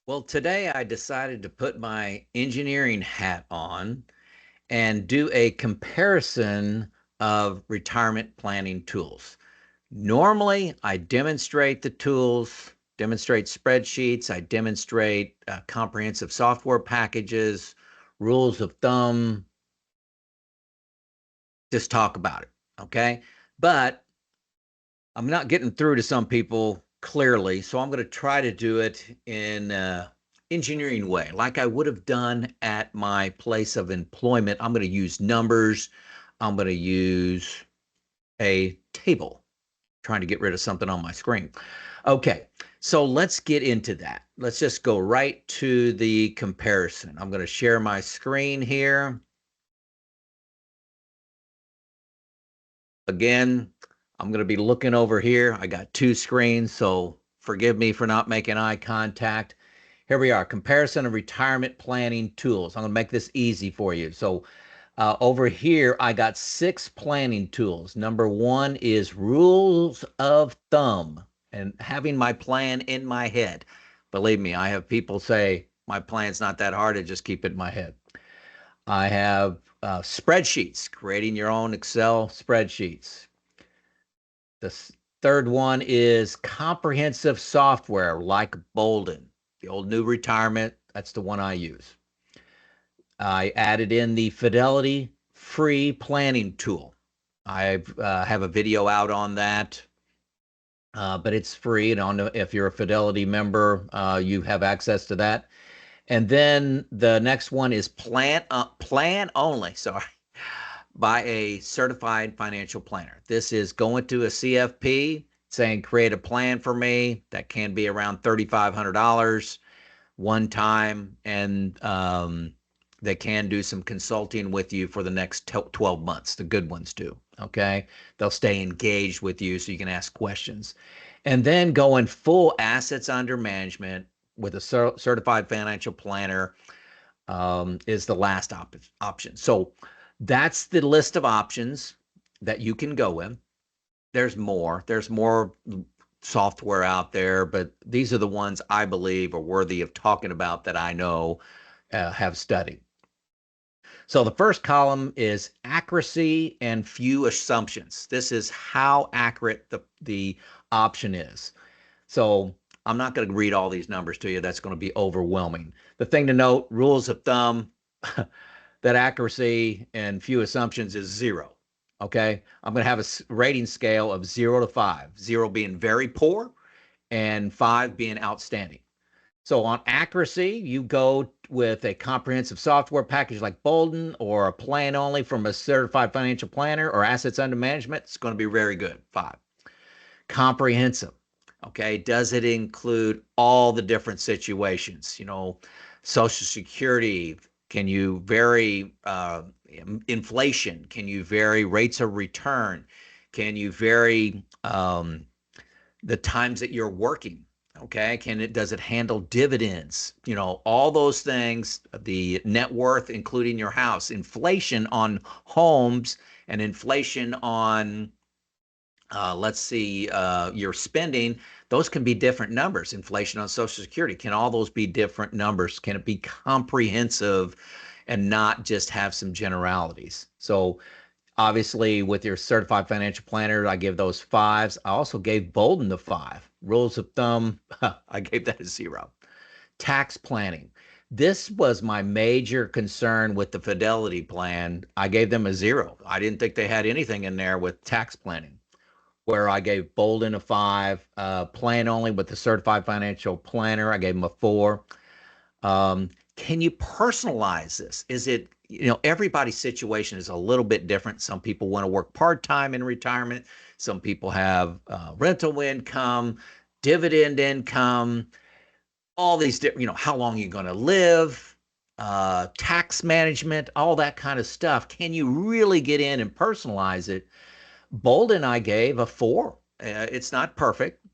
Well, today I decided to put my engineering hat on and do a comparison of retirement planning tools. Normally, I demonstrate the tools, demonstrate spreadsheets, I demonstrate comprehensive software packages, rules of thumb, just talk about it. Okay. But I'm not getting through to some people clearly, so I'm going to try to do it in engineering way, like I would have done at my place of employment. I'm going to use numbers. I'm going to use a table, trying to get rid of something on my screen. Okay, so let's get into that. Let's just go right to the comparison. I'm going to share my screen here. Again, I'm going to be looking over here. I got two screens, so forgive me for not making eye contact. Here we are, comparison of retirement planning tools. I'm going to make this easy for you. So over here, I got 6 planning tools. Number 1 is rules of thumb and having my plan in my head. Believe me, I have people say my plan's not that hard. I just keep it in my head. I have spreadsheets, creating your own Excel spreadsheets. The third one is comprehensive software like BOLDIN, the old new retirement. That's the one I use. I added in the Fidelity free planning tool. I have a video out on that, but it's free. And if you're a Fidelity member, you have access to that. And then the next one is plan only. Sorry, by a certified financial planner. This is going to a CFP saying create a plan for me that can be around $3,500 one time, and they can do some consulting with you for the next 12 months. The good ones do. Okay, they'll stay engaged with you so you can ask questions, and then going full assets under management with a certified financial planner is the last option. So that's the list of options that you can go in. There's more. There's more software out there, but these are the ones I believe are worthy of talking about that I know have studied. So the first column is accuracy and few assumptions. This is how accurate the option is. So I'm not going to read all these numbers to you. That's going to be overwhelming. The thing to note, rules of thumb, that accuracy and few assumptions is 0. Okay. I'm going to have a rating scale of 0 to 5, 0 being very poor and 5 being outstanding. So on accuracy, you go with a comprehensive software package like BOLDIN or a plan only from a certified financial planner or assets under management. It's going to be very good. 5. Comprehensive. Okay. Does it include all the different situations? Social Security. Can you vary inflation? Can you vary rates of return? Can you vary the times that you're working? Okay. Does it handle dividends? All those things, the net worth, including your house, inflation on homes and inflation on let's see, your spending, those can be different numbers. Inflation on Social Security, can all those be different numbers? Can it be comprehensive and not just have some generalities? So obviously with your certified financial planner, I give those 5s. I also gave BOLDIN the 5. Rules of thumb, I gave that a 0. Tax planning. This was my major concern with the Fidelity plan. I gave them a 0. I didn't think they had anything in there with tax planning, where I gave BOLDIN a 5, plan only with the certified financial planner. I gave them a 4. Can you personalize this? Is it, everybody's situation is a little bit different. Some people want to work part-time in retirement. Some people have rental income, dividend income, all these different, how long you're going to live, tax management, all that kind of stuff. Can you really get in and personalize it? BOLDIN I gave a 4. It's not perfect.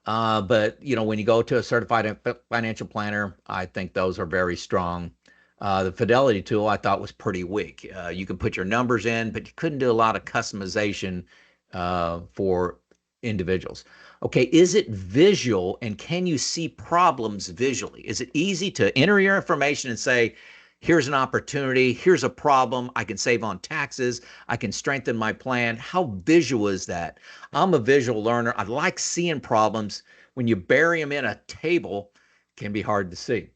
But when you go to a certified financial planner, I think those are very strong. The Fidelity tool I thought was pretty weak. You could put your numbers in, but you couldn't do a lot of customization for individuals. Okay, is it visual and can you see problems visually? Is it easy to enter your information and say, here's an opportunity, here's a problem, I can save on taxes, I can strengthen my plan? How visual is that? I'm a visual learner. I like seeing problems. When you bury them in a table, it can be hard to see.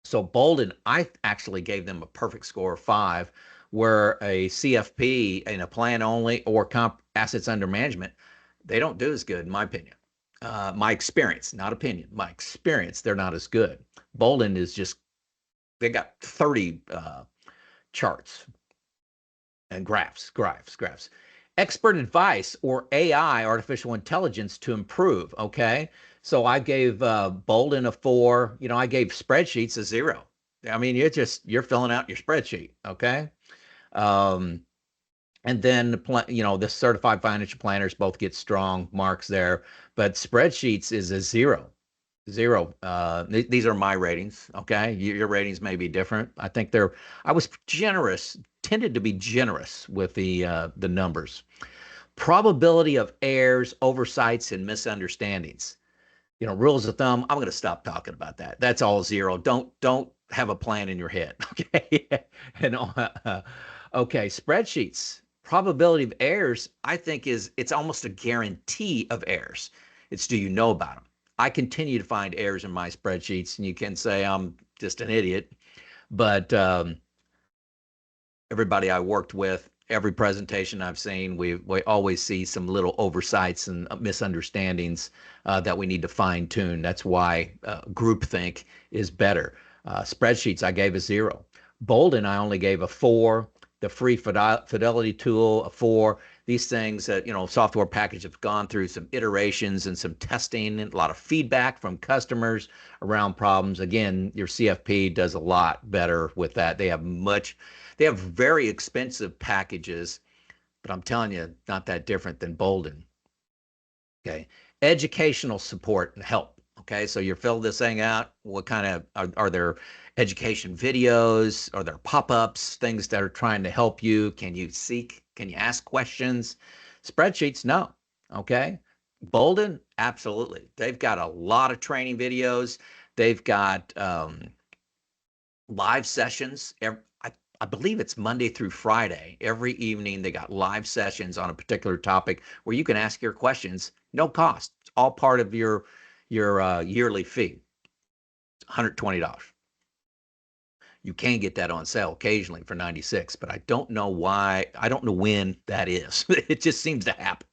So BOLDIN, I actually gave them a perfect score of 5, where a CFP in a plan only or assets under management, they don't do as good, in my opinion. My experience, not opinion, my experience, they're not as good. BOLDIN is just, they got 30 charts and graphs. Expert advice or AI, artificial intelligence, to improve. Okay. So I gave BOLDIN a 4. I gave spreadsheets a 0. I mean, you're filling out your spreadsheet. Okay. Um, and then the certified financial planners both get strong marks there, but spreadsheets is a 0. 0. These are my ratings. Okay. Your ratings may be different. I was generous, tended to be generous with the numbers. Probability of errors, oversights, and misunderstandings. Rules of thumb. I'm going to stop talking about that. That's all 0. Don't have a plan in your head. Okay. and okay, spreadsheets. Probability of errors, I think it's almost a guarantee of errors. It's, do you know about them? I continue to find errors in my spreadsheets, and you can say I'm just an idiot, but everybody I worked with, every presentation I've seen, we always see some little oversights and misunderstandings that we need to fine tune. That's why groupthink is better. Spreadsheets I gave a 0. BOLDIN I only gave a 4. The free fidelity tool a 4. These things that software package have gone through some iterations and some testing and a lot of feedback from customers around problems. Again, your CFP does a lot better with that. They have very expensive packages, but I'm telling you, not that different than BOLDIN. Okay. Educational support and help. Okay. So you fill this thing out. What kind of are there education videos? Are there pop-ups, things that are trying to help you? Can you ask questions? Spreadsheets, no. Okay. BOLDIN, absolutely. They've got a lot of training videos. They've got live sessions. I believe it's Monday through Friday. Every evening they got live sessions on a particular topic where you can ask your questions, no cost. It's all part of your yearly fee. $120. You can get that on sale occasionally for 96, but I don't know why. I don't know when that is. It just seems to happen.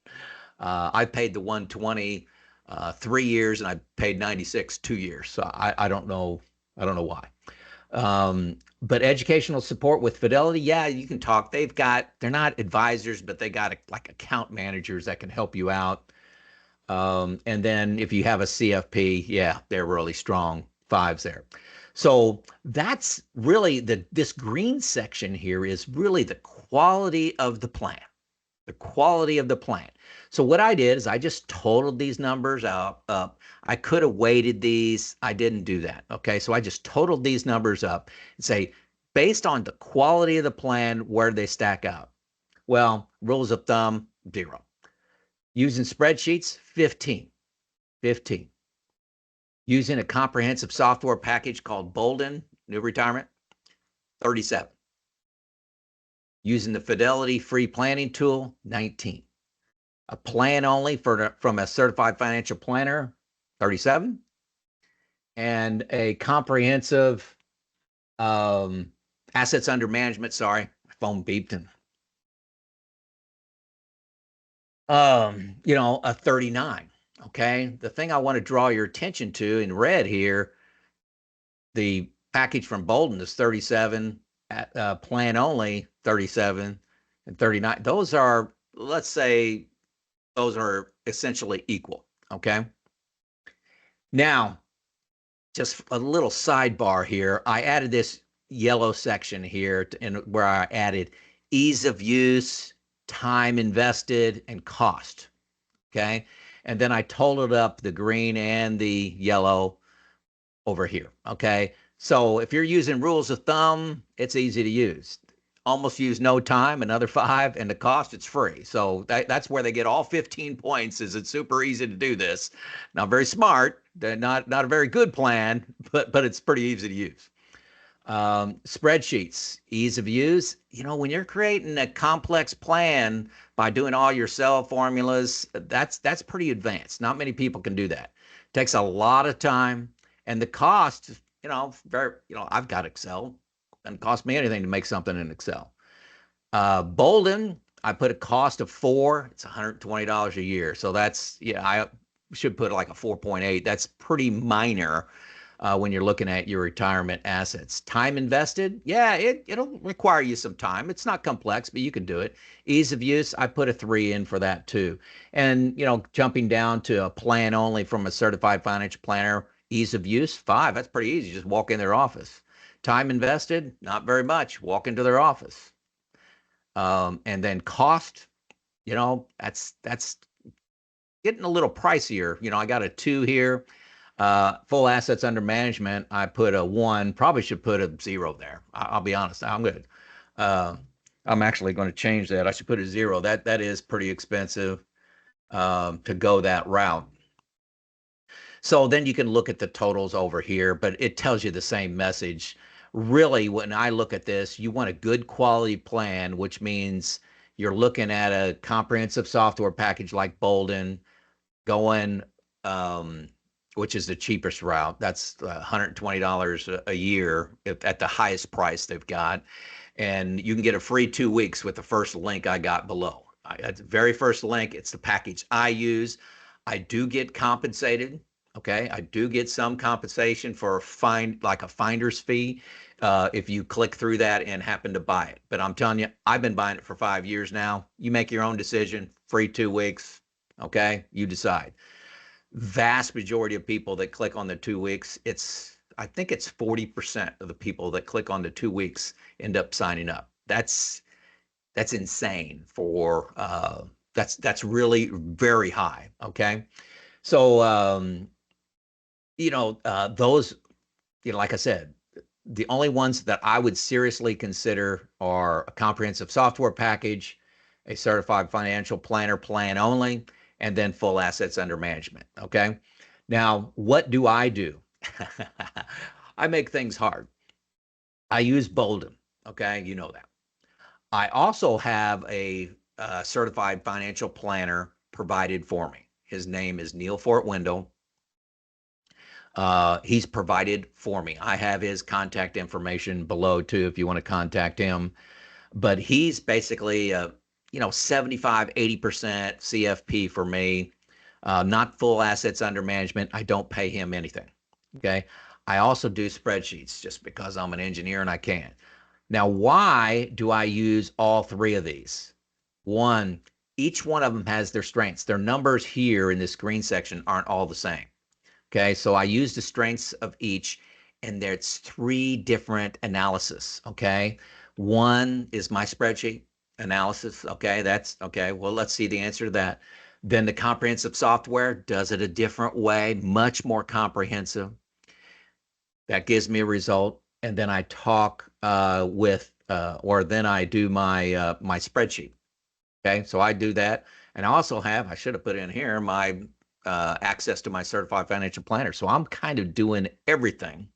I paid the 120 3 years, and I paid 96 2 years. So I don't know. I don't know why. But educational support with Fidelity, yeah, you can talk. They're not advisors, but they got like account managers that can help you out. And then if you have a CFP, yeah, they're really strong 5s there. So that's really this green section here is really the quality of the plan. The quality of the plan. So what I did is I just totaled these numbers up. I could have weighted these. I didn't do that. Okay. So I just totaled these numbers up and say, based on the quality of the plan, where do they stack out? Well, rules of thumb, 0. Using spreadsheets, 15. 15. Using a comprehensive software package called BOLDIN, New Retirement, 37. Using the Fidelity free planning tool, 19. A plan only from a certified financial planner, 37. And a comprehensive assets under management, sorry, my phone beeped, and a 39. Okay. The thing I want to draw your attention to in red here, the package from BOLDIN is 37, plan only 37 and 39. Those are, let's say, those are essentially equal. Okay. Now, just a little sidebar here. I added this yellow section here where I added ease of use, time invested, and cost. Okay. And then I totaled up the green and the yellow over here. Okay. So if you're using rules of thumb, it's easy to use. almost use no time, another 5, and the cost, it's free. So that's where they get all 15 points. Is it's super easy to do this. Not very smart, not a very good plan, but it's pretty easy to use. Spreadsheets, ease of use. When you're creating a complex plan by doing all your cell formulas, that's pretty advanced. Not many people can do that. It takes a lot of time, and the cost, very, I've got Excel. It doesn't cost me anything to make something in Excel. BOLDIN, I put a cost of 4. It's $120 a year. So that's, yeah, I should put like a 4.8. That's pretty minor when you're looking at your retirement assets. Time invested, yeah, it'll require you some time. It's not complex, but you can do it. Ease of use, I put a 3 in for that too. And, jumping down to a plan only from a certified financial planner, ease of use, 5. That's pretty easy. Just walk in their office. Time invested, not very much. Walk into their office. And then cost, that's getting a little pricier. I got a 2 here. Full assets under management, I put a 1. Probably should put a 0 there. I'll be honest. I'm good. I'm actually going to change that. I should put a 0. That is pretty expensive to go that route. So then you can look at the totals over here, but it tells you the same message. Really, when I look at this, you want a good quality plan, which means you're looking at a comprehensive software package like BOLDIN, going, which is the cheapest route. That's $120 a year at the highest price they've got. And you can get a free 2 weeks with the first link I got below. That's the very first link. It's the package I use. I do get compensated. Okay, I do get some compensation for like a finder's fee if you click through that and happen to buy it. But I'm telling you, I've been buying it for 5 years now. You make your own decision. Free 2 weeks. Okay, you decide. Vast majority of people that click on the 2 weeks, I think it's 40% of the people that click on the 2 weeks end up signing up. That's insane for that's really very high. Okay, so those, like I said, the only ones that I would seriously consider are a comprehensive software package, a certified financial planner plan only, and then full assets under management. Okay. Now, what do? I make things hard. I use BOLDIN. Okay. You know that. I also have a certified financial planner provided for me. His name is Neil Fortwindle. He's provided for me. I have his contact information below too, if you want to contact him. But he's basically, 75, 80% CFP for me, not full assets under management. I don't pay him anything. Okay. I also do spreadsheets just because I'm an engineer and I can. Now, why do I use all 3 of these? One, each one of them has their strengths. Their numbers here in this green section aren't all the same. Okay, so I use the strengths of each, and there's 3 different analysis. Okay, one is my spreadsheet analysis. Okay, that's okay. Well, let's see the answer to that. Then the comprehensive software does it a different way, much more comprehensive. That gives me a result, and then I talk or then I do my my spreadsheet. Okay, so I do that, and I also I should have put in here my access to my certified financial planner. So I'm kind of doing everything.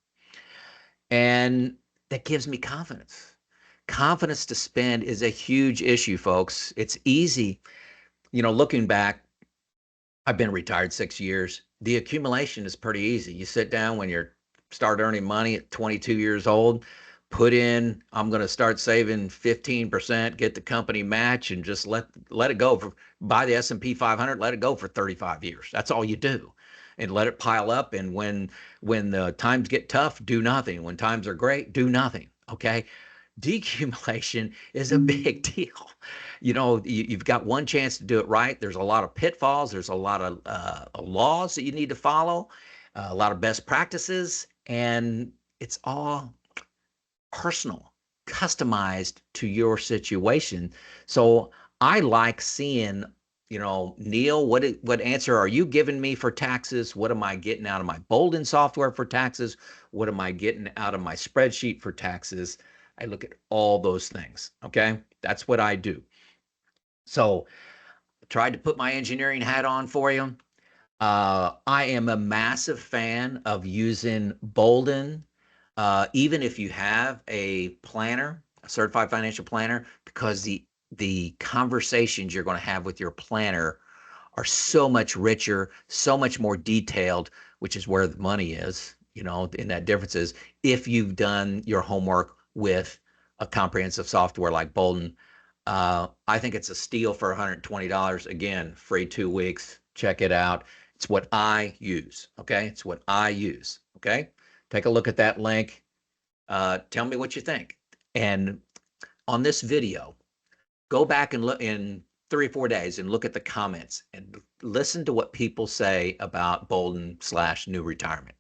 And that gives me confidence. Confidence to spend is a huge issue, folks. It's easy. Looking back, I've been retired 6 years. The accumulation is pretty easy. You sit down when you start earning money at 22 years old, put in, I'm going to start saving 15%, get the company match, and just let it go. Buy the S&P 500, let it go for 35 years. That's all you do. And let it pile up. And when the times get tough, do nothing. When times are great, do nothing. Okay. Decumulation is a big deal. You've got one chance to do it right. There's a lot of pitfalls. There's a lot of laws that you need to follow, a lot of best practices, and it's all personal, customized to your situation. So I like seeing, Neil, what answer are you giving me for taxes? What am I getting out of my BOLDIN software for taxes? What am I getting out of my spreadsheet for taxes? I look at all those things. Okay. That's what I do. So tried to put my engineering hat on for you. I am a massive fan of using BOLDIN, even if you have a planner, a certified financial planner, because the conversations you're going to have with your planner are so much richer, so much more detailed, which is where the money is, in that difference is if you've done your homework with a comprehensive software like BOLDIN. I think it's a steal for $120. Again, free 2 weeks. Check it out. It's what I use. Okay. It's what I use. Okay. Take a look at that link. Tell me what you think. And on this video, go back and look in 3 or 4 days and look at the comments and listen to what people say about BOLDIN/new retirement.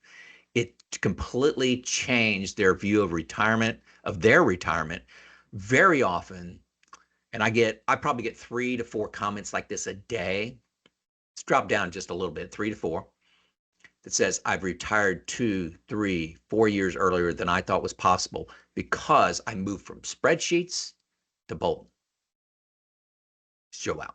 It completely changed their view of retirement, of their retirement. Very often, and I probably get 3 to 4 comments like this a day. It's dropped down just a little bit, 3 to 4, that says I've retired 2, 3, 4 years earlier than I thought was possible because I moved from spreadsheets to BOLDIN. Show out.